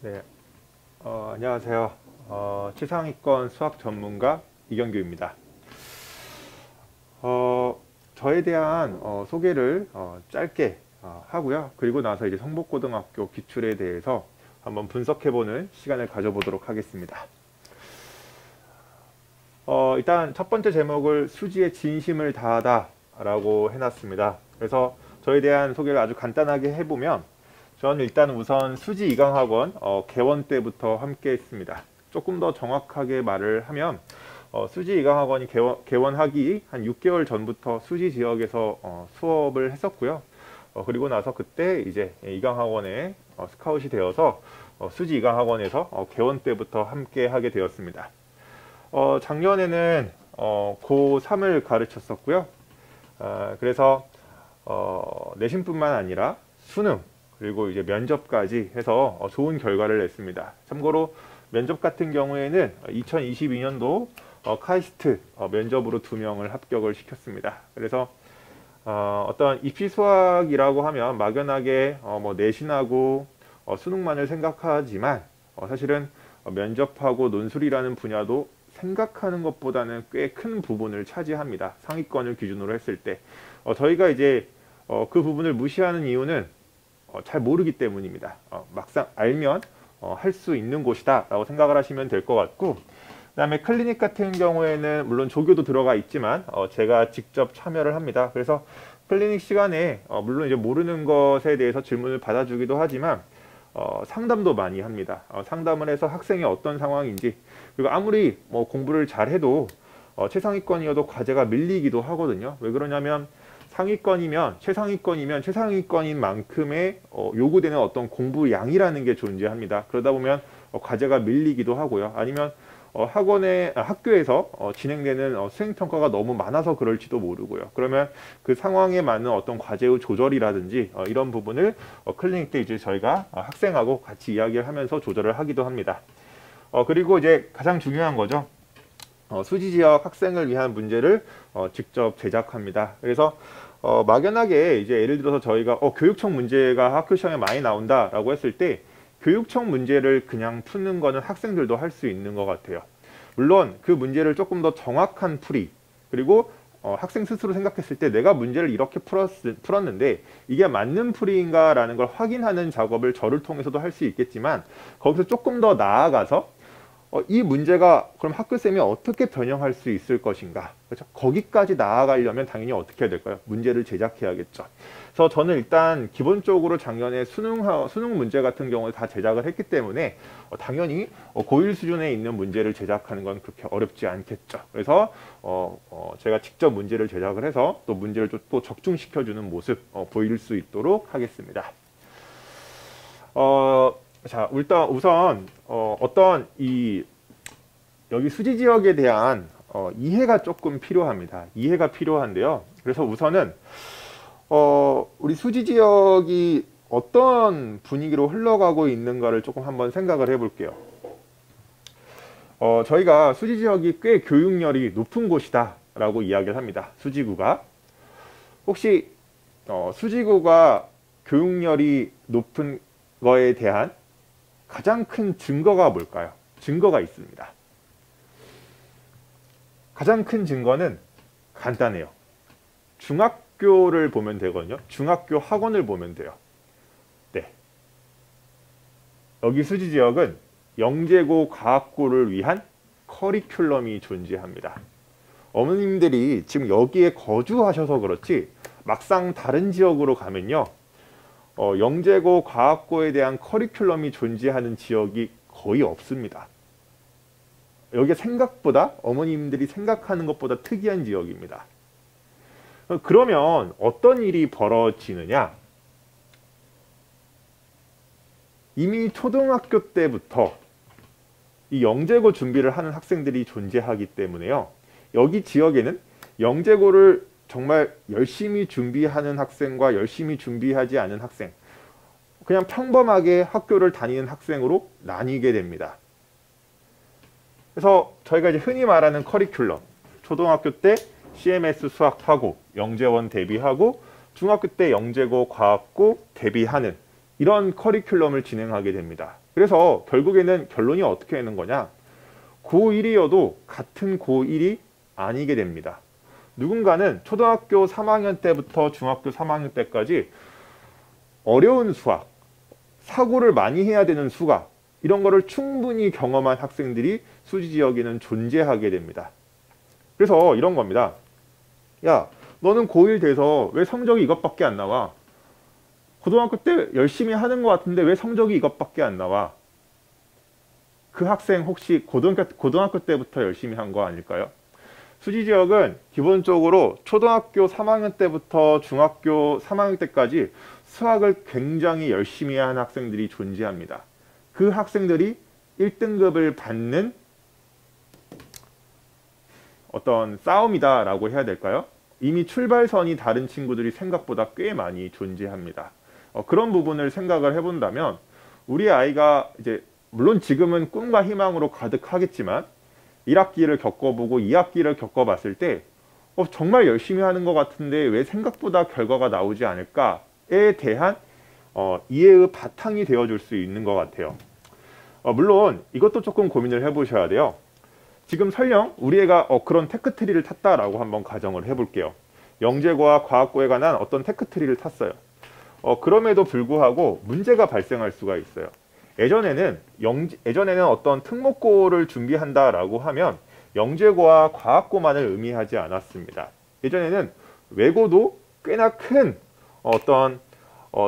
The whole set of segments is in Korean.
네, 안녕하세요. 최상위권 수학 전문가 이경규입니다. 저에 대한 소개를 짧게 하고요. 그리고 나서 이제 성북고등학교 기출에 대해서 한번 분석해보는 시간을 가져보도록 하겠습니다. 일단 첫 번째 제목을 수지의 진심을 다하다 라고 해놨습니다. 그래서 저에 대한 소개를 아주 간단하게 해보면, 저는 일단 우선 수지 2강학원 개원 때부터 함께 했습니다. 조금 더 정확하게 말을 하면 수지 2강학원이 개원하기 한 6개월 전부터 수지 지역에서 수업을 했었고요. 그리고 나서 그때 이제 2강학원에 스카웃이 되어서 수지 2강학원에서 개원 때부터 함께 하게 되었습니다. 작년에는 고3을 가르쳤었고요. 그래서 내신뿐만 아니라 수능 그리고 이제 면접까지 해서 좋은 결과를 냈습니다. 참고로 면접 같은 경우에는 2022년도 카이스트 면접으로 2명을 합격을 시켰습니다. 그래서 어떤 입시 수학이라고 하면 막연하게 뭐 내신하고 수능만을 생각하지만 사실은 면접하고 논술이라는 분야도 생각하는 것보다는 꽤 큰 부분을 차지합니다. 상위권을 기준으로 했을 때 저희가 이제 그 부분을 무시하는 이유는 잘 모르기 때문입니다. 막상 알면 할 수 있는 곳이다 라고 생각을 하시면 될 것 같고, 그 다음에 클리닉 같은 경우에는 물론 조교도 들어가 있지만 제가 직접 참여를 합니다. 그래서 클리닉 시간에 물론 이제 모르는 것에 대해서 질문을 받아주기도 하지만 상담도 많이 합니다. 상담을 해서 학생이 어떤 상황인지, 그리고 아무리 뭐 공부를 잘 해도 최상위권이어도 과제가 밀리기도 하거든요. 왜 그러냐면 상위권이면 최상위권인 만큼의 요구되는 어떤 공부 양이라는 게 존재합니다. 그러다 보면 과제가 밀리기도 하고요. 아니면 학교에서 진행되는 수행평가가 너무 많아서 그럴지도 모르고요. 그러면 그 상황에 맞는 어떤 과제의 조절이라든지 이런 부분을 클리닉 때 이제 저희가 학생하고 같이 이야기를 하면서 조절을 하기도 합니다. 그리고 이제 가장 중요한 거죠. 수지 지역 학생을 위한 문제를 직접 제작합니다. 그래서 막연하게 이제 예를 들어서 저희가 교육청 문제가 학교 시험에 많이 나온다라고 했을 때 교육청 문제를 그냥 푸는 거는 학생들도 할 수 있는 것 같아요. 물론 그 문제를 조금 더 정확한 풀이, 그리고 학생 스스로 생각했을 때 내가 문제를 이렇게 풀었는데 이게 맞는 풀이인가 라는 걸 확인하는 작업을 저를 통해서도 할 수 있겠지만, 거기서 조금 더 나아가서 이 문제가 그럼 학교쌤이 어떻게 변형할 수 있을 것인가, 그렇죠? 거기까지 나아가려면 당연히 어떻게 해야 될까요? 문제를 제작해야겠죠. 그래서 저는 일단 기본적으로 작년에 수능 문제 같은 경우에 다 제작을 했기 때문에 당연히 고1 수준에 있는 문제를 제작하는 건 그렇게 어렵지 않겠죠. 그래서 제가 직접 문제를 제작을 해서 또 문제를 또 적중시켜주는 모습 보일 수 있도록 하겠습니다. 자, 일단 우선 어떤 여기 수지 지역에 대한 이해가 조금 필요합니다. 이해가 필요한데요. 그래서 우선은 우리 수지 지역이 어떤 분위기로 흘러가고 있는가를 조금 한번 생각을 해볼게요. 저희가 수지 지역이 꽤 교육열이 높은 곳이다 라고 이야기를 합니다. 수지구가. 혹시 수지구가 교육열이 높은 거에 대한 가장 큰 증거가 뭘까요? 증거가 있습니다. 가장 큰 증거는 간단해요. 중학교를 보면 되거든요. 중학교 학원을 보면 돼요. 네. 여기 수지 지역은 영재고 과학고를 위한 커리큘럼이 존재합니다. 어머님들이 지금 여기에 거주하셔서 그렇지 막상 다른 지역으로 가면요, 영재고 과학고에 대한 커리큘럼이 존재하는 지역이 거의 없습니다. 여기가 생각보다 어머님들이 생각하는 것보다 특이한 지역입니다. 그러면 어떤 일이 벌어지느냐? 이미 초등학교 때부터 이 영재고 준비를 하는 학생들이 존재하기 때문에요. 여기 지역에는 영재고를 정말 열심히 준비하는 학생과 열심히 준비하지 않은 학생, 그냥 평범하게 학교를 다니는 학생으로 나뉘게 됩니다. 그래서 저희가 이제 흔히 말하는 커리큘럼, 초등학교 때 CMS 수학하고 영재원 대비하고 중학교 때 영재고 과학고 대비하는 이런 커리큘럼을 진행하게 됩니다. 그래서 결국에는 결론이 어떻게 되는 거냐? 고1이어도 같은 고1이 아니게 됩니다. 누군가는 초등학교 3학년 때부터 중학교 3학년 때까지 어려운 수학, 사고를 많이 해야 되는 수학, 이런 거를 충분히 경험한 학생들이 수지 지역에는 존재하게 됩니다. 그래서 이런 겁니다. 야, 너는 고1 돼서 왜 성적이 이것밖에 안 나와? 고등학교 때 열심히 하는 것 같은데 왜 성적이 이것밖에 안 나와? 그 학생 혹시 고등학교 때부터 열심히 한 거 아닐까요? 수지 지역은 기본적으로 초등학교 3학년 때부터 중학교 3학년 때까지 수학을 굉장히 열심히 한 학생들이 존재합니다. 그 학생들이 1등급을 받는 어떤 싸움이다라고 해야 될까요? 이미 출발선이 다른 친구들이 생각보다 꽤 많이 존재합니다. 그런 부분을 생각을 해본다면 우리 아이가 이제 물론 지금은 꿈과 희망으로 가득하겠지만 1학기를 겪어보고 2학기를 겪어봤을 때 정말 열심히 하는 것 같은데 왜 생각보다 결과가 나오지 않을까에 대한 이해의 바탕이 되어줄 수 있는 것 같아요. 물론 이것도 조금 고민을 해보셔야 돼요. 지금 설령 우리 애가 그런 테크트리를 탔다라고 한번 가정을 해볼게요. 영재고와 과학고에 관한 어떤 테크트리를 탔어요. 그럼에도 불구하고 문제가 발생할 수가 있어요. 예전에는 어떤 특목고를 준비한다라고 하면 영재고와 과학고만을 의미하지 않았습니다. 예전에는 외고도 꽤나 큰 어떤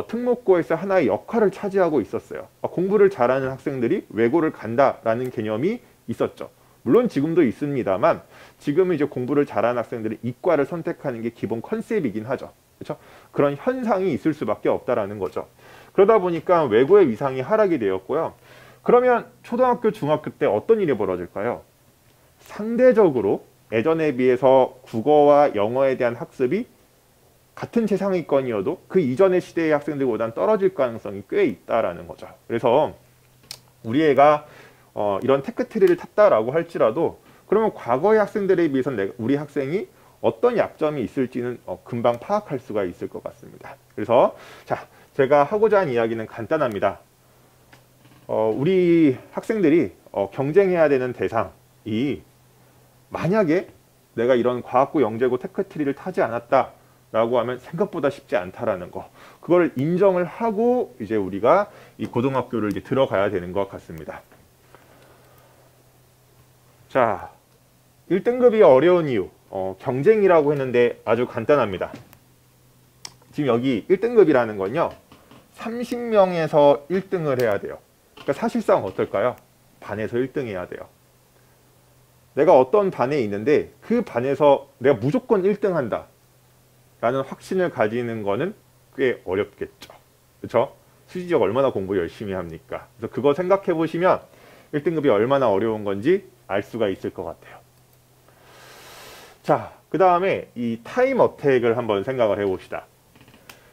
특목고에서 하나의 역할을 차지하고 있었어요. 공부를 잘하는 학생들이 외고를 간다라는 개념이 있었죠. 물론 지금도 있습니다만 지금은 이제 공부를 잘하는 학생들이 이과를 선택하는 게 기본 컨셉이긴 하죠. 그렇죠? 그런 현상이 있을 수밖에 없다라는 거죠. 그러다 보니까 외고의 위상이 하락이 되었고요. 그러면 초등학교, 중학교 때 어떤 일이 벌어질까요? 상대적으로 예전에 비해서 국어와 영어에 대한 학습이 같은 최상위권이어도 그 이전의 시대의 학생들보다는 떨어질 가능성이 꽤 있다라는 거죠. 그래서 우리 애가 이런 테크트리를 탔다라고 할지라도 그러면 과거의 학생들에 비해서는 우리 학생이 어떤 약점이 있을지는 금방 파악할 수가 있을 것 같습니다. 그래서 자, 제가 하고자 하는 이야기는 간단합니다. 우리 학생들이 경쟁해야 되는 대상이 만약에 내가 이런 과학고, 영재고, 테크트리를 타지 않았다라고 하면 생각보다 쉽지 않다라는 거. 그걸 인정을 하고 이제 우리가 이 고등학교를 이제 들어가야 되는 것 같습니다. 자, 1등급이 어려운 이유. 경쟁이라고 했는데 아주 간단합니다. 지금 여기 1등급이라는 건요. 30명에서 1등을 해야 돼요. 그러니까 사실상 어떨까요? 반에서 1등 해야 돼요. 내가 어떤 반에 있는데 그 반에서 내가 무조건 1등 한다 라는 확신을 가지는 거는 꽤 어렵겠죠. 그렇죠? 수지적 얼마나 공부 열심히 합니까? 그래서 그거 생각해 보시면 1등급이 얼마나 어려운 건지 알 수가 있을 것 같아요. 자, 그 다음에 이 타임 어택을 한번 생각을 해봅시다.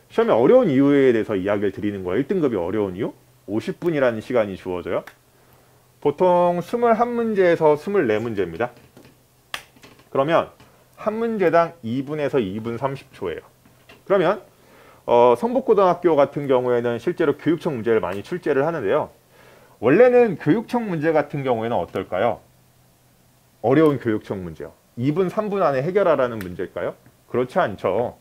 시험에 어려운 이유에 대해서 이야기를 드리는 거예요. 1등급이 어려운 이유? 50분이라는 시간이 주어져요. 보통 21문제에서 24문제입니다. 그러면 한 문제당 2분에서 2분 30초예요. 그러면 성북고등학교 같은 경우에는 실제로 교육청 문제를 많이 출제를 하는데요. 원래는 교육청 문제 같은 경우에는 어떨까요? 어려운 교육청 문제요. 2분, 3분 안에 해결하라는 문제일까요? 그렇지 않죠.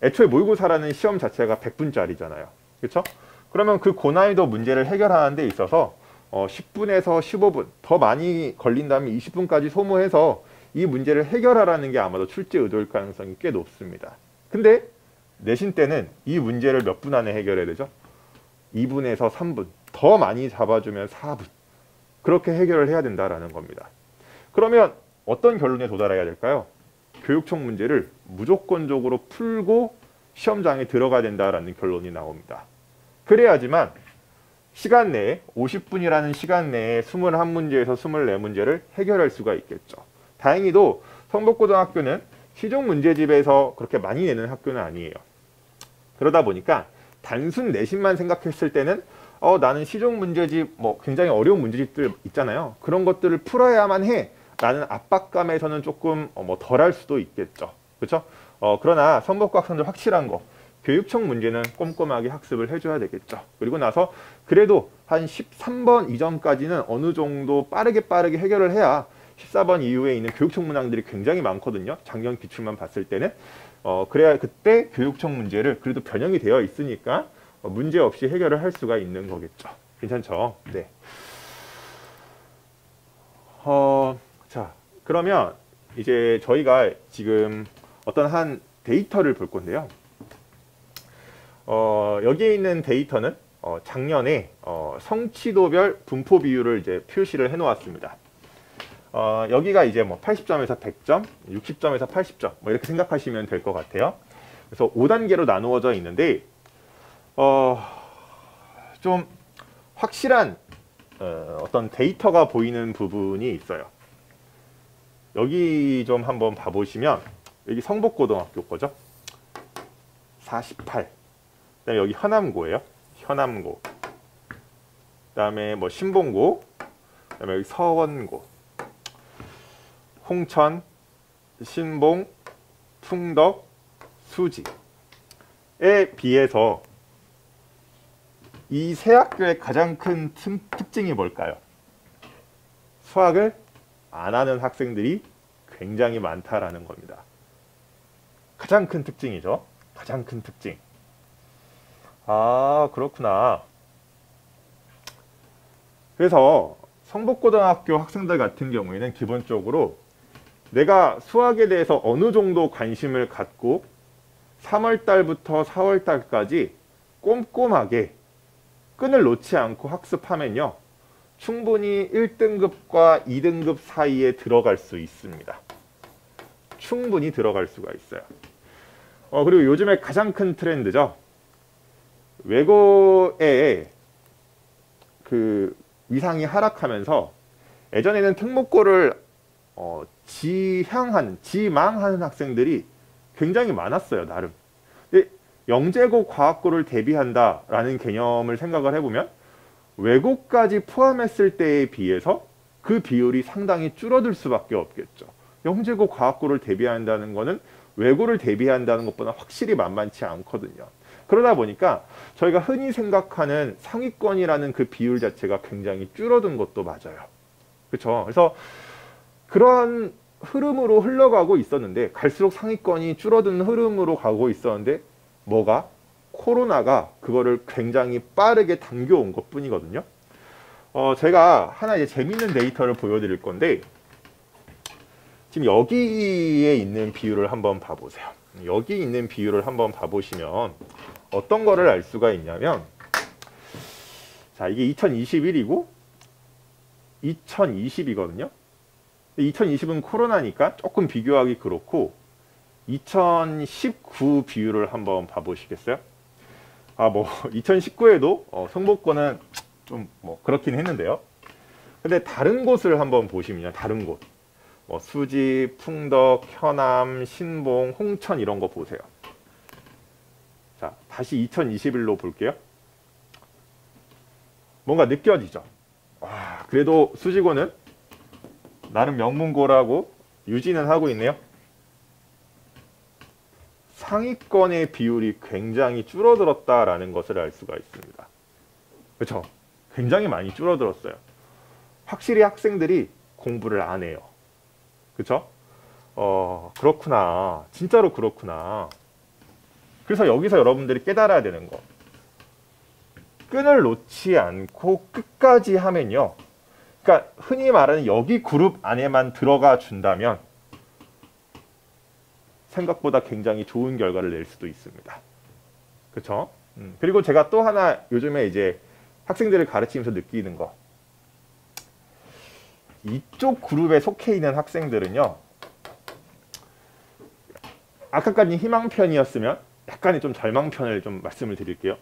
애초에 모의고사라는 시험 자체가 100분짜리잖아요. 그렇죠? 그러면 그 고난이도 문제를 해결하는 데 있어서 10분에서 15분, 더 많이 걸린다면 20분까지 소모해서 이 문제를 해결하라는 게 아마도 출제 의도일 가능성이 꽤 높습니다. 근데 내신 때는 이 문제를 몇 분 안에 해결해야 되죠? 2분에서 3분, 더 많이 잡아주면 4분. 그렇게 해결을 해야 된다라는 겁니다. 그러면 어떤 결론에 도달해야 될까요? 교육청 문제를 무조건적으로 풀고 시험장에 들어가야 된다라는 결론이 나옵니다. 그래야지만 시간 내에 50분이라는 시간 내에 21문제에서 24문제를 해결할 수가 있겠죠. 다행히도 성북고등학교는 시중 문제집에서 그렇게 많이 내는 학교는 아니에요. 그러다 보니까 단순 내신만 생각했을 때는 나는 시중 문제집 굉장히 어려운 문제집들 있잖아요. 그런 것들을 풀어야만 해 라는 압박감에서는 조금 덜할 수도 있겠죠. 그렇죠? 그러나 성북고 학생들 확실한 거, 교육청 문제는 꼼꼼하게 학습을 해줘야 되겠죠. 그리고 나서 그래도 한 13번 이전까지는 어느 정도 빠르게 해결을 해야 14번 이후에 있는 교육청 문항들이 굉장히 많거든요. 작년 기출만 봤을 때는. 그래야 그때 교육청 문제를 그래도 변형이 되어 있으니까 문제 없이 해결을 할 수가 있는 거겠죠. 괜찮죠? 네. 자, 그러면 이제 저희가 지금 어떤 한 데이터를 볼 건데요. 여기에 있는 데이터는 작년에 성취도별 분포 비율을 이제 표시를 해 놓았습니다. 여기가 이제 뭐 80점에서 100점, 60점에서 80점 뭐 이렇게 생각하시면 될 것 같아요. 그래서 5단계로 나누어져 있는데 좀 확실한 어떤 데이터가 보이는 부분이 있어요. 여기 좀 한번 봐보시면 여기 성북고등학교 거죠. 48. 그다음에 여기 현암고예요. 현암고. 그다음에 뭐 신봉고. 그다음에 여기 서원고. 홍천, 신봉, 풍덕, 수지에 비해서 이 세 학교의 가장 큰 특징이 뭘까요? 수학을 안 하는 학생들이 굉장히 많다라는 겁니다. 가장 큰 특징이죠. 가장 큰 특징. 아, 그렇구나. 그래서 성북고등학교 학생들 같은 경우에는 기본적으로 내가 수학에 대해서 어느 정도 관심을 갖고 3월 달부터 4월 달까지 꼼꼼하게 끈을 놓지 않고 학습하면요. 충분히 1등급과 2등급 사이에 들어갈 수 있습니다. 충분히 들어갈 수가 있어요. 그리고 요즘에 가장 큰 트렌드죠. 외고의 그 위상이 하락하면서 예전에는 특목고를 지망하는 학생들이 굉장히 많았어요, 나름. 근데 영재고 과학고를 대비한다라는 개념을 생각을 해보면 외고까지 포함했을 때에 비해서 그 비율이 상당히 줄어들 수밖에 없겠죠. 영재고 과학고를 대비한다는 것은 외고를 대비한다는 것보다 확실히 만만치 않거든요. 그러다 보니까 저희가 흔히 생각하는 상위권이라는 그 비율 자체가 굉장히 줄어든 것도 맞아요. 그렇죠? 그래서 그런 흐름으로 흘러가고 있었는데 갈수록 상위권이 줄어드는 흐름으로 가고 있었는데 뭐가? 코로나가 그거를 굉장히 빠르게 당겨온 것 뿐이거든요. 제가 하나 이제 재밌는 데이터를 보여드릴 건데 지금 여기에 있는 비율을 한번 봐보세요. 여기 있는 비율을 한번 봐보시면 어떤 거를 알 수가 있냐면 자, 이게 2021이고 2020이거든요. 2020은 코로나니까 조금 비교하기 그렇고 2019 비율을 한번 봐보시겠어요? 뭐 2019에도 성북고는 좀 뭐 그렇긴 했는데요. 근데 다른 곳을 한번 보시면 다른 곳 뭐 수지, 풍덕, 현암, 신봉, 홍천 이런 거 보세요. 자, 다시 2021로 볼게요. 뭔가 느껴지죠? 와, 그래도 수지고는 나름 명문고라고 유지는 하고 있네요. 상위권의 비율이 굉장히 줄어들었다라는 것을 알 수가 있습니다. 그렇죠? 굉장히 많이 줄어들었어요. 확실히 학생들이 공부를 안 해요. 그렇죠? 그렇구나. 진짜로 그렇구나. 그래서 여기서 여러분들이 깨달아야 되는 거. 끈을 놓지 않고 끝까지 하면요. 그러니까 흔히 말하는 여기 그룹 안에만 들어가 준다면 생각보다 굉장히 좋은 결과를 낼 수도 있습니다. 그렇죠? 그리고 제가 또 하나 요즘에 이제 학생들을 가르치면서 느끼는 거. 이쪽 그룹에 속해 있는 학생들은요. 아까까지 희망편이었으면 약간의 좀 절망편을 좀 말씀을 드릴게요.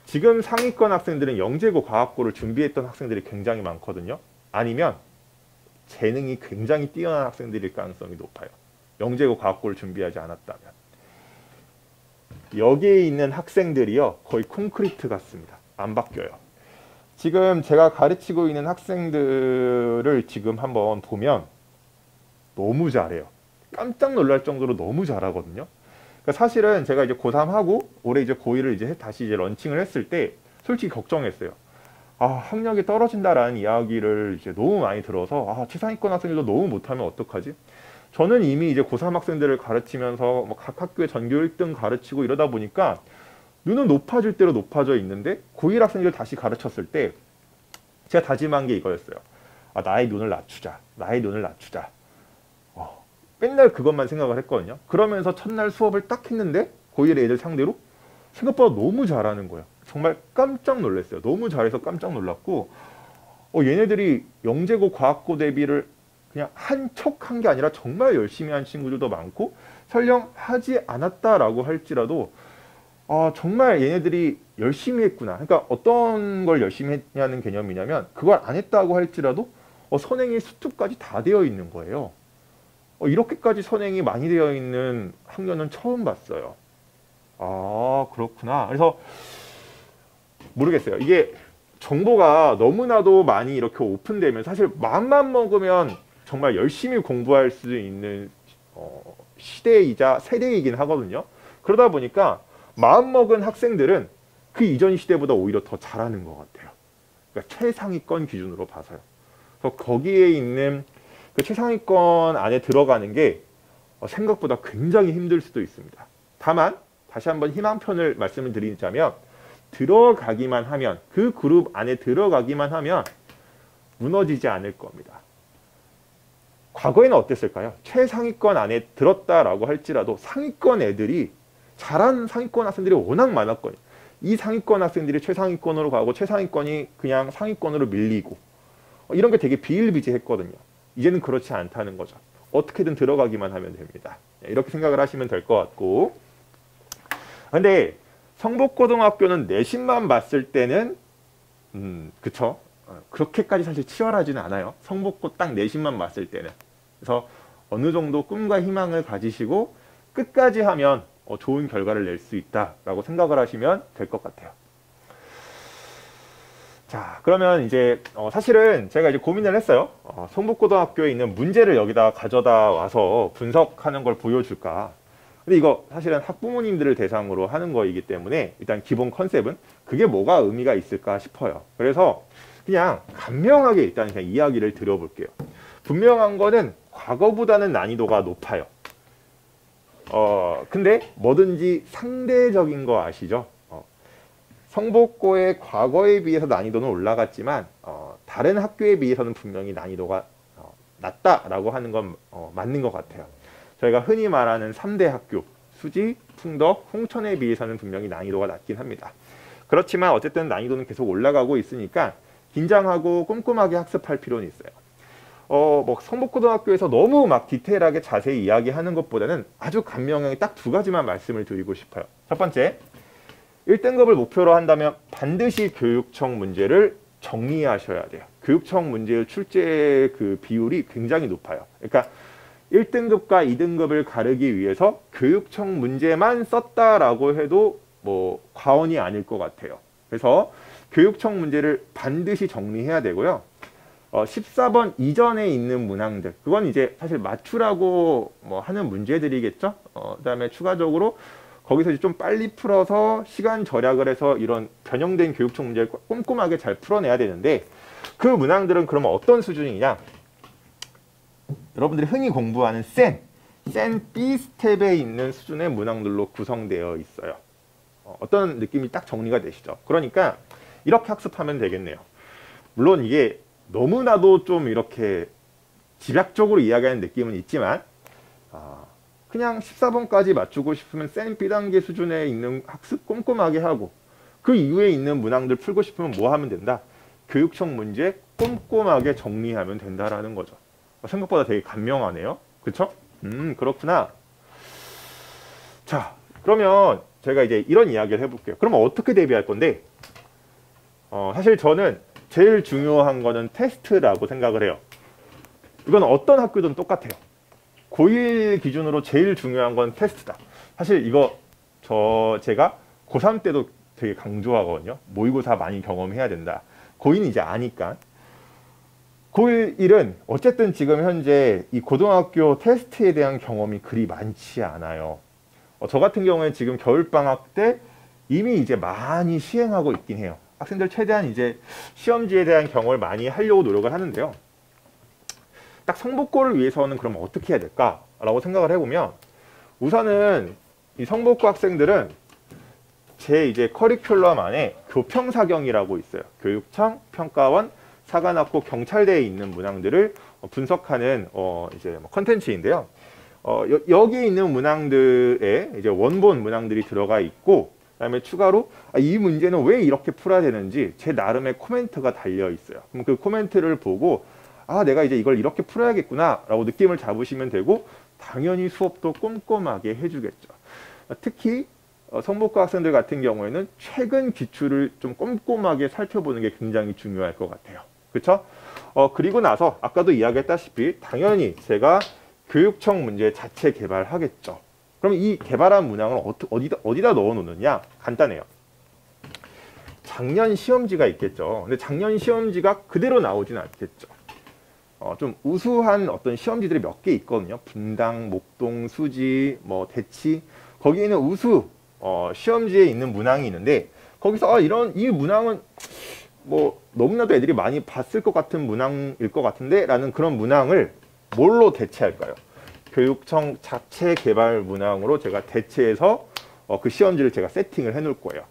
지금 상위권 학생들은 영재고 과학고를 준비했던 학생들이 굉장히 많거든요. 아니면 재능이 굉장히 뛰어난 학생들일 가능성이 높아요. 영재고 과학고를 준비하지 않았다면. 여기에 있는 학생들이요. 거의 콘크리트 같습니다. 안 바뀌어요. 지금 제가 가르치고 있는 학생들을 지금 한번 보면 너무 잘해요. 깜짝 놀랄 정도로 너무 잘하거든요. 그러니까 사실은 제가 이제 고3 하고 올해 이제 고1을 이제 다시 이제 런칭을 했을 때 솔직히 걱정했어요. 아, 학력이 떨어진다라는 이야기를 이제 너무 많이 들어서 아, 최상위권 학생들도 너무 못하면 어떡하지? 저는 이미 이제 고3 학생들을 가르치면서 뭐 각 학교의 전교 1등 가르치고 이러다 보니까 눈은 높아질 대로 높아져 있는데 고1 학생들 다시 가르쳤을 때 제가 다짐한 게 이거였어요. 아, 나의 눈을 낮추자. 나의 눈을 낮추자. 맨날 그것만 생각을 했거든요. 그러면서 첫날 수업을 딱 했는데 고1 애들 상대로 생각보다 너무 잘하는 거예요. 정말 깜짝 놀랐어요. 너무 잘해서 깜짝 놀랐고 얘네들이 영재고 과학고 대비를 그냥 한 척 한 게 아니라 정말 열심히 한 친구들도 많고 설령 하지 않았다라고 할지라도 정말 얘네들이 열심히 했구나. 그러니까 어떤 걸 열심히 했냐는 개념이냐면 그걸 안 했다고 할지라도 선행의 수투까지 다 되어 있는 거예요. 이렇게까지 선행이 많이 되어 있는 학년은 처음 봤어요. 아, 그렇구나. 그래서 모르겠어요. 이게 정보가 너무나도 많이 이렇게 오픈되면 사실 마음만 먹으면 정말 열심히 공부할 수 있는 시대이자 세대이긴 하거든요. 그러다 보니까 마음먹은 학생들은 그 이전 시대보다 오히려 더 잘하는 것 같아요. 그러니까 최상위권 기준으로 봐서요. 그래서 거기에 있는 그 최상위권 안에 들어가는 게 생각보다 굉장히 힘들 수도 있습니다. 다만 다시 한번 희망편을 말씀을 드리자면 들어가기만 하면 그 그룹 안에 들어가기만 하면 무너지지 않을 겁니다. 과거에는 어땠을까요? 최상위권 안에 들었다라고 할지라도 상위권 애들이 잘한 상위권 학생들이 워낙 많았거든요. 이 상위권 학생들이 최상위권으로 가고 최상위권이 그냥 상위권으로 밀리고 이런 게 되게 비일비재했거든요. 이제는 그렇지 않다는 거죠. 어떻게든 들어가기만 하면 됩니다. 이렇게 생각을 하시면 될 것 같고 근데 성북고등학교는 내신만 봤을 때는 그쵸? 그렇게까지 사실 치열하지는 않아요. 성북고 딱 내신만 봤을 때는. 그래서 어느 정도 꿈과 희망을 가지시고 끝까지 하면 좋은 결과를 낼 수 있다라고 생각을 하시면 될 것 같아요. 자, 그러면 이제 사실은 제가 이제 고민을 했어요. 성북고등학교에 있는 문제를 여기다 가져다 와서 분석하는 걸 보여줄까. 근데 이거 사실은 학부모님들을 대상으로 하는 거이기 때문에 일단 기본 컨셉은 그게 뭐가 의미가 있을까 싶어요. 그래서 그냥 간명하게 일단 그냥 이야기를 드려볼게요. 분명한 거는 과거보다는 난이도가 높아요. 근데 뭐든지 상대적인 거 아시죠? 성북고의 과거에 비해서 난이도는 올라갔지만 다른 학교에 비해서는 분명히 난이도가 낮다라고 하는 건 맞는 것 같아요. 저희가 흔히 말하는 3대 학교 수지, 풍덕, 홍천에 비해서는 분명히 난이도가 낮긴 합니다. 그렇지만 어쨌든 난이도는 계속 올라가고 있으니까 긴장하고 꼼꼼하게 학습할 필요는 있어요. 뭐 성북고등학교에서 너무 막 디테일하게 자세히 이야기하는 것보다는 아주 간명하게 딱 두 가지만 말씀을 드리고 싶어요. 첫 번째, 1등급을 목표로 한다면 반드시 교육청 문제를 정리하셔야 돼요. 교육청 문제의 출제 그 비율이 굉장히 높아요. 그러니까 1등급과 2등급을 가르기 위해서 교육청 문제만 썼다라고 해도 뭐 과언이 아닐 것 같아요. 그래서 교육청 문제를 반드시 정리해야 되고요. 14번 이전에 있는 문항들, 그건 이제 사실 맞추라고 뭐 하는 문제들이겠죠. 그다음에 추가적으로 거기서 이제 좀 빨리 풀어서 시간 절약을 해서 이런 변형된 교육청 문제를 꼼꼼하게 잘 풀어내야 되는데 그 문항들은 그러면 어떤 수준이냐? 여러분들이 흔히 공부하는 센 B 스텝에 있는 수준의 문항들로 구성되어 있어요. 어떤 느낌이 딱 정리가 되시죠? 그러니까 이렇게 학습하면 되겠네요. 물론 이게 너무나도 좀 이렇게 집약적으로 이야기하는 느낌은 있지만 그냥 14번까지 맞추고 싶으면 센 B단계 수준에 있는 학습 꼼꼼하게 하고 그 이후에 있는 문항들 풀고 싶으면 뭐 하면 된다? 교육청 문제 꼼꼼하게 정리하면 된다라는 거죠. 생각보다 되게 간명하네요. 그쵸? 그렇구나. 자, 그러면 제가 이제 이런 이야기를 해볼게요. 그러면 어떻게 대비할 건데 사실 저는 제일 중요한 거는 테스트라고 생각을 해요. 이건 어떤 학교든 똑같아요. 고1 기준으로 제일 중요한 건 테스트다. 사실 이거 제가 고3 때도 되게 강조하거든요. 모의고사 많이 경험해야 된다. 고2는 이제 아니까. 고1은 어쨌든 지금 현재 이 고등학교 테스트에 대한 경험이 그리 많지 않아요. 저 같은 경우에 지금 겨울방학 때 이미 이제 많이 시행하고 있긴 해요. 학생들 최대한 이제 시험지에 대한 경험을 많이 하려고 노력을 하는데요. 딱 성복고를 위해서는 그럼 어떻게 해야 될까라고 생각을 해보면, 우선은 이 성복고 학생들은 제 이제 커리큘럼 안에 교평사경이라고 있어요. 교육청, 평가원, 사관학교, 경찰대에 있는 문항들을 분석하는 이제 컨텐츠인데요. 여기 있는 문항들에 이제 원본 문항들이 들어가 있고, 그다음에 추가로 이 문제는 왜 이렇게 풀어야 되는지 제 나름의 코멘트가 달려 있어요. 그럼 그 코멘트를 보고 내가 이제 이걸 이렇게 풀어야겠구나 라고 느낌을 잡으시면 되고, 당연히 수업도 꼼꼼하게 해주겠죠. 특히 성복고 학생들 같은 경우에는 최근 기출을 좀 꼼꼼하게 살펴보는 게 굉장히 중요할 것 같아요. 그렇죠? 그리고 나서 아까도 이야기했다시피 당연히 제가 교육청 문제 자체 개발하겠죠. 그럼 이 개발한 문항을 어디다 넣어 놓느냐? 간단해요. 작년 시험지가 있겠죠. 근데 작년 시험지가 그대로 나오진 않겠죠. 좀 우수한 어떤 시험지들이 몇 개 있거든요. 분당, 목동, 수지, 뭐 대치, 거기에는 우수 시험지에 있는 문항이 있는데, 거기서 이 문항은 뭐 너무나도 애들이 많이 봤을 것 같은 문항일 것 같은데 라는 그런 문항을 뭘로 대체할까요? 교육청 자체 개발 문항으로 제가 대체해서 그 시험지를 제가 세팅을 해 놓을 거예요.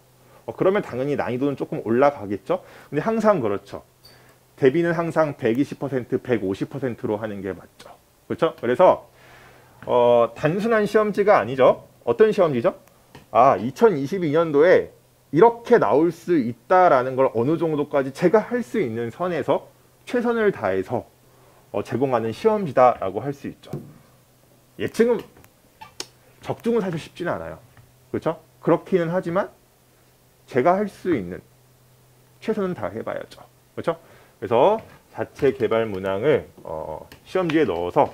그러면 당연히 난이도는 조금 올라가겠죠. 근데 항상 그렇죠. 대비는 항상 120%, 150%로 하는 게 맞죠. 그렇죠? 그래서 단순한 시험지가 아니죠. 어떤 시험지죠? 2022년도에 이렇게 나올 수 있다라는 걸 어느 정도까지 제가 할 수 있는 선에서 최선을 다해서 제공하는 시험지다라고 할 수 있죠. 예측은, 적중은 사실 쉽지는 않아요. 그렇죠? 그렇기는 하지만 제가 할 수 있는 최선은 다 해봐야죠. 그렇죠? 그래서 자체 개발 문항을 시험지에 넣어서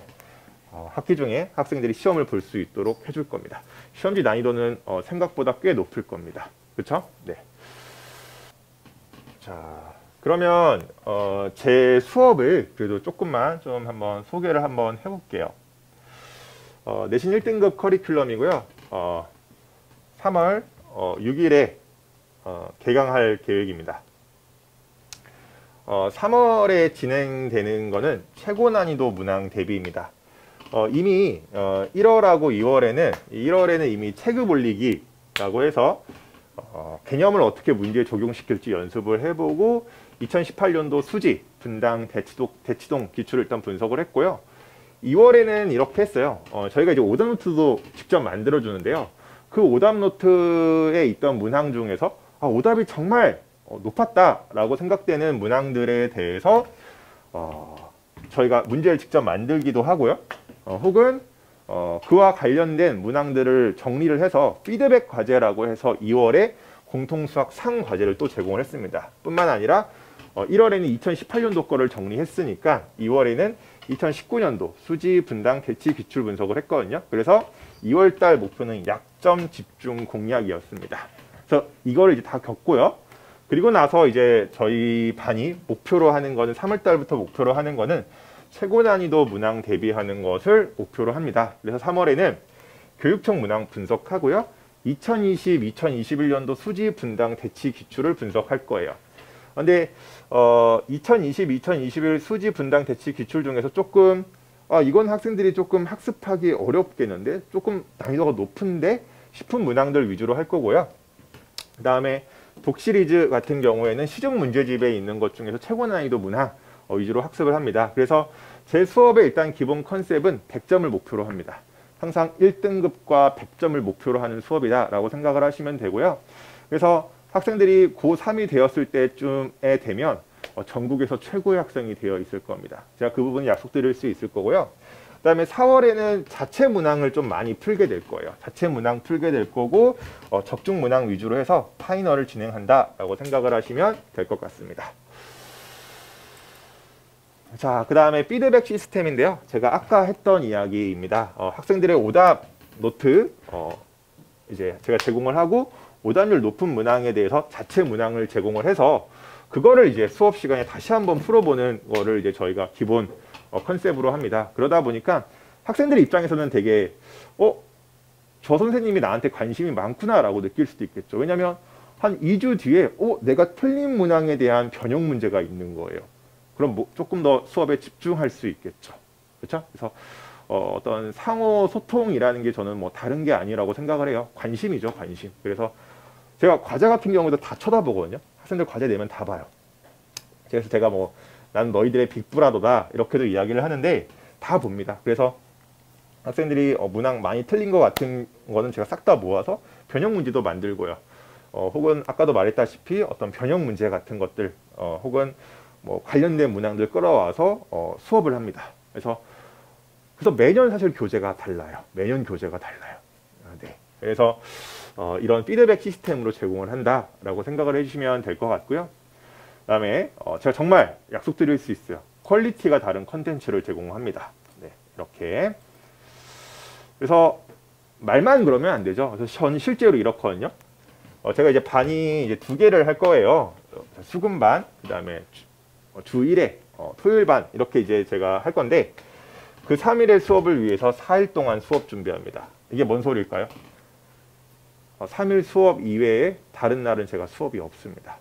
학기 중에 학생들이 시험을 볼 수 있도록 해줄 겁니다. 시험지 난이도는 생각보다 꽤 높을 겁니다. 그렇죠? 네. 자, 그러면 제 수업을 그래도 조금만 좀 한번 소개를 한번 해볼게요. 내신 1등급 커리큘럼이고요. 3월 6일에 개강할 계획입니다. 3월에 진행되는 거는 최고 난이도 문항 대비입니다. 이미 1월에는 이미 체급 올리기라고 해서 개념을 어떻게 문제에 적용시킬지 연습을 해보고 2018년도 수지, 분당, 대치동 기출을 일단 분석을 했고요. 2월에는 이렇게 했어요. 저희가 이제 오답노트도 직접 만들어주는데요. 그 오답노트에 있던 문항 중에서 오답이 정말 높았다라고 생각되는 문항들에 대해서 저희가 문제를 직접 만들기도 하고요. 혹은 그와 관련된 문항들을 정리를 해서 피드백 과제라고 해서 2월에 공통수학 상 과제를 또 제공을 했습니다. 뿐만 아니라 1월에는 2018년도 거를 정리했으니까 2월에는 2019년도 수지, 분당, 대치 기출 분석을 했거든요. 그래서 2월달 목표는 약점 집중 공략이었습니다. 그래서 이거를 이제 다 겪고요. 그리고 나서 이제 저희 반이 목표로 하는 거는 3월달부터 목표로 하는 거는 최고 난이도 문항 대비하는 것을 목표로 합니다. 그래서 3월에는 교육청 문항 분석하고요. 2020, 2021년도 수지, 분당, 대치 기출을 분석할 거예요. 근데 2020, 2021 수지, 분당, 대치 기출 중에서 조금 이건 학생들이 조금 학습하기 어렵겠는데, 조금 난이도가 높은데 싶은 문항들 위주로 할 거고요. 그 다음에 독 시리즈 같은 경우에는 시중 문제집에 있는 것 중에서 최고 난이도 문항 위주로 학습을 합니다. 그래서 제 수업의 일단 기본 컨셉은 100점을 목표로 합니다. 항상 1등급과 100점을 목표로 하는 수업이다 라고 생각을 하시면 되고요. 그래서 학생들이 고3이 되었을 때쯤에 되면 전국에서 최고의 학생이 되어 있을 겁니다. 제가 그 부분 약속드릴 수 있을 거고요. 그 다음에 4월에는 자체 문항을 좀 많이 풀게 될 거예요. 자체 문항 풀게 될 거고 적중 문항 위주로 해서 파이널을 진행한다 라고 생각을 하시면 될 것 같습니다. 자, 그 다음에 피드백 시스템인데요. 제가 아까 했던 이야기입니다. 학생들의 오답 노트 이제 제가 제공을 하고 오답률 높은 문항에 대해서 자체 문항을 제공을 해서 그거를 이제 수업 시간에 다시 한번 풀어보는 거를 이제 저희가 기본 컨셉으로 합니다. 그러다 보니까 학생들 입장에서는 되게 저 선생님이 나한테 관심이 많구나라고 느낄 수도 있겠죠. 왜냐하면 한 2주 뒤에 내가 틀린 문항에 대한 변형 문제가 있는 거예요. 그럼 조금 더 수업에 집중할 수 있겠죠. 그렇죠? 그래서 어떤 상호 소통이라는 게 저는 뭐 다른 게 아니라고 생각을 해요. 관심이죠, 관심. 그래서 제가 과제 같은 경우도 다 쳐다보거든요. 학생들 과제 내면 다 봐요. 그래서 제가 뭐 나는 너희들의 빅브라더다 이렇게도 이야기를 하는데 다 봅니다. 그래서 학생들이 문항 많이 틀린 것 같은 거는 제가 싹 다 모아서 변형 문제도 만들고요. 혹은 아까도 말했다시피 어떤 변형 문제 같은 것들 혹은 뭐 관련된 문항들 끌어와서 수업을 합니다. 그래서 매년 사실 교재가 달라요. 매년 교재가 달라요. 네. 그래서 이런 피드백 시스템으로 제공을 한다라고 생각을 해주시면 될 것 같고요. 그다음에 제가 정말 약속드릴 수 있어요. 퀄리티가 다른 컨텐츠를 제공합니다. 네, 이렇게. 그래서 말만 그러면 안 되죠. 그래서 전 실제로 이렇거든요. 제가 이제 반이 이제 2개를 할 거예요. 수금반, 그다음에 주 1회, 토요일 반 이렇게 이제 제가 할 건데 그 3일의 수업을 위해서 4일 동안 수업 준비합니다. 이게 뭔 소리일까요? 3일 수업 이외에 다른 날은 제가 수업이 없습니다.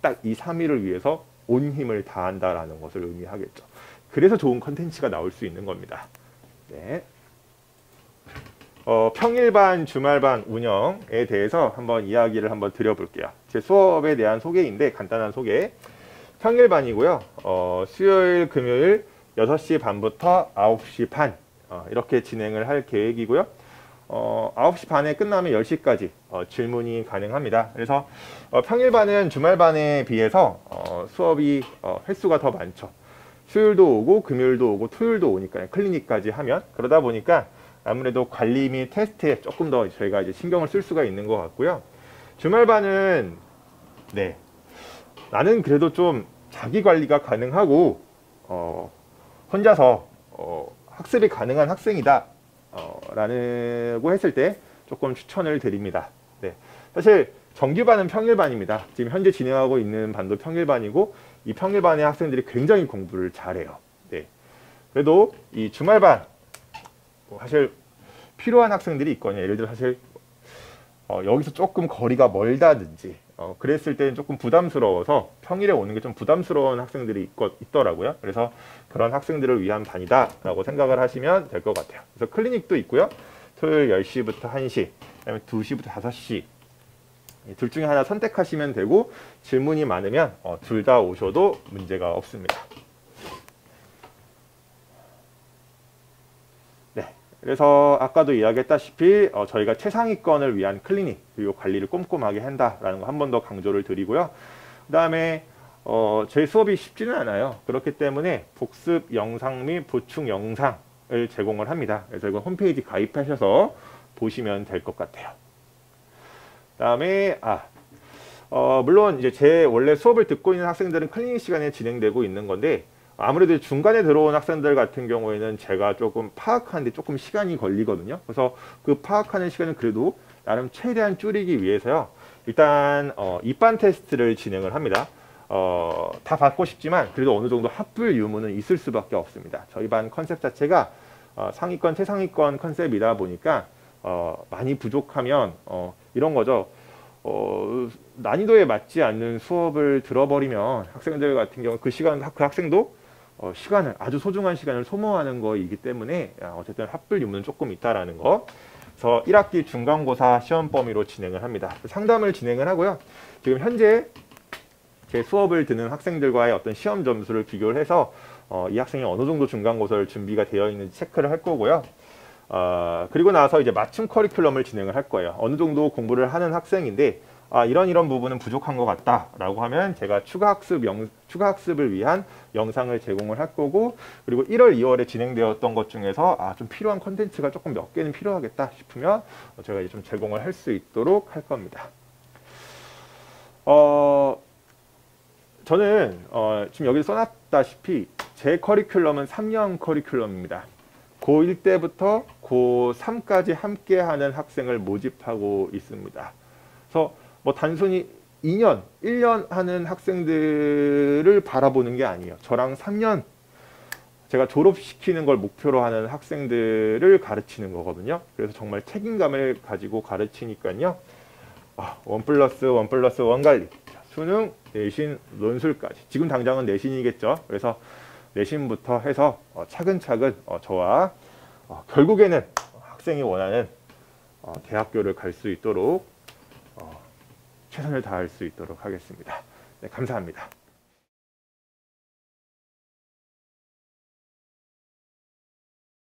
딱 이 3일을 위해서 온 힘을 다한다라는 것을 의미하겠죠. 그래서 좋은 컨텐츠가 나올 수 있는 겁니다. 네. 평일반, 주말반 운영에 대해서 한번 이야기를 한번 드려볼게요. 제 수업에 대한 소개인데 간단한 소개. 평일반이고요. 수요일, 금요일 6시 반부터 9시 반 이렇게 진행을 할 계획이고요. 9시 반에 끝나면 10시까지 질문이 가능합니다. 그래서 평일반은 주말반에 비해서 수업이 횟수가 더 많죠. 수요일도 오고 금요일도 오고 토요일도 오니까 클리닉까지 하면 그러다 보니까 아무래도 관리 및 테스트에 조금 더 저희가 이제 신경을 쓸 수가 있는 것 같고요. 주말반은 네 나는 그래도 좀 자기 관리가 가능하고 혼자서 학습이 가능한 학생이다 라고 했을 때 조금 추천을 드립니다. 네. 사실 정규반은 평일반입니다. 지금 현재 진행하고 있는 반도 평일반이고 이 평일반의 학생들이 굉장히 공부를 잘해요. 네. 그래도 이 주말반 사실 필요한 학생들이 있거든요. 예를 들어 사실 여기서 조금 거리가 멀다든지 그랬을 때는 조금 부담스러워서 평일에 오는 게 좀 부담스러운 학생들이 있더라고요. 그래서 그런 학생들을 위한 반이다 라고 생각을 하시면 될 것 같아요. 그래서 클리닉도 있고요. 토요일 10시부터 1시, 그다음에 2시부터 5시 둘 중에 하나 선택하시면 되고 질문이 많으면 둘 다 오셔도 문제가 없습니다. 네, 그래서 아까도 이야기했다시피 저희가 최상위권을 위한 클리닉 그리고 관리를 꼼꼼하게 한다라는 거 한 번 더 강조를 드리고요. 그 다음에 제 수업이 쉽지는 않아요. 그렇기 때문에 복습 영상 및 보충 영상을 제공을 합니다. 그래서 이거 홈페이지 가입하셔서 보시면 될 것 같아요. 그 다음에 물론 이제 제 원래 수업을 듣고 있는 학생들은 클리닉 시간에 진행되고 있는 건데 아무래도 중간에 들어온 학생들 같은 경우에는 제가 조금 파악하는데 조금 시간이 걸리거든요. 그래서 그 파악하는 시간은 그래도 나름 최대한 줄이기 위해서요. 일단 입반 테스트를 진행을 합니다. 다 받고 싶지만 그래도 어느 정도 합불 유무는 있을 수밖에 없습니다. 저희 반 컨셉 자체가 상위권, 최상위권 컨셉이다 보니까 많이 부족하면 이런 거죠. 난이도에 맞지 않는 수업을 들어버리면 학생들 같은 경우 그 학생도 시간을 아주 소중한 시간을 소모하는 거이기 때문에 어쨌든 합불 유무는 조금 있다라는 거. 그래서 1학기 중간고사 시험 범위로 진행을 합니다. 상담을 진행을 하고요. 지금 현재 제 수업을 듣는 학생들과의 어떤 시험 점수를 비교를 해서 이 학생이 어느 정도 중간고사를 준비가 되어 있는지 체크를 할 거고요. 그리고 나서 이제 맞춤 커리큘럼을 진행을 할 거예요. 어느 정도 공부를 하는 학생인데 이런 부분은 부족한 것 같다 라고 하면 제가 추가 학습을 위한 영상을 제공을 할 거고, 그리고 1월 2월에 진행되었던 것 중에서 좀 필요한 컨텐츠가 조금 몇 개는 필요하겠다 싶으면 제가 이제 좀 제공을 할 수 있도록 할 겁니다. 저는 지금 여기 써놨다시피 제 커리큘럼은 3년 커리큘럼입니다. 고1 때부터 고3까지 함께하는 학생을 모집하고 있습니다. 그래서 뭐 단순히 2년, 1년 하는 학생들을 바라보는 게 아니에요. 저랑 3년 제가 졸업시키는 걸 목표로 하는 학생들을 가르치는 거거든요. 그래서 정말 책임감을 가지고 가르치니까요. 1+1+1 관리, 수능, 내신, 논술까지. 지금 당장은 내신이겠죠. 그래서 내신부터 해서 차근차근 저와 결국에는 학생이 원하는 대학교를 갈 수 있도록 최선을 다할 수 있도록 하겠습니다. 네, 감사합니다.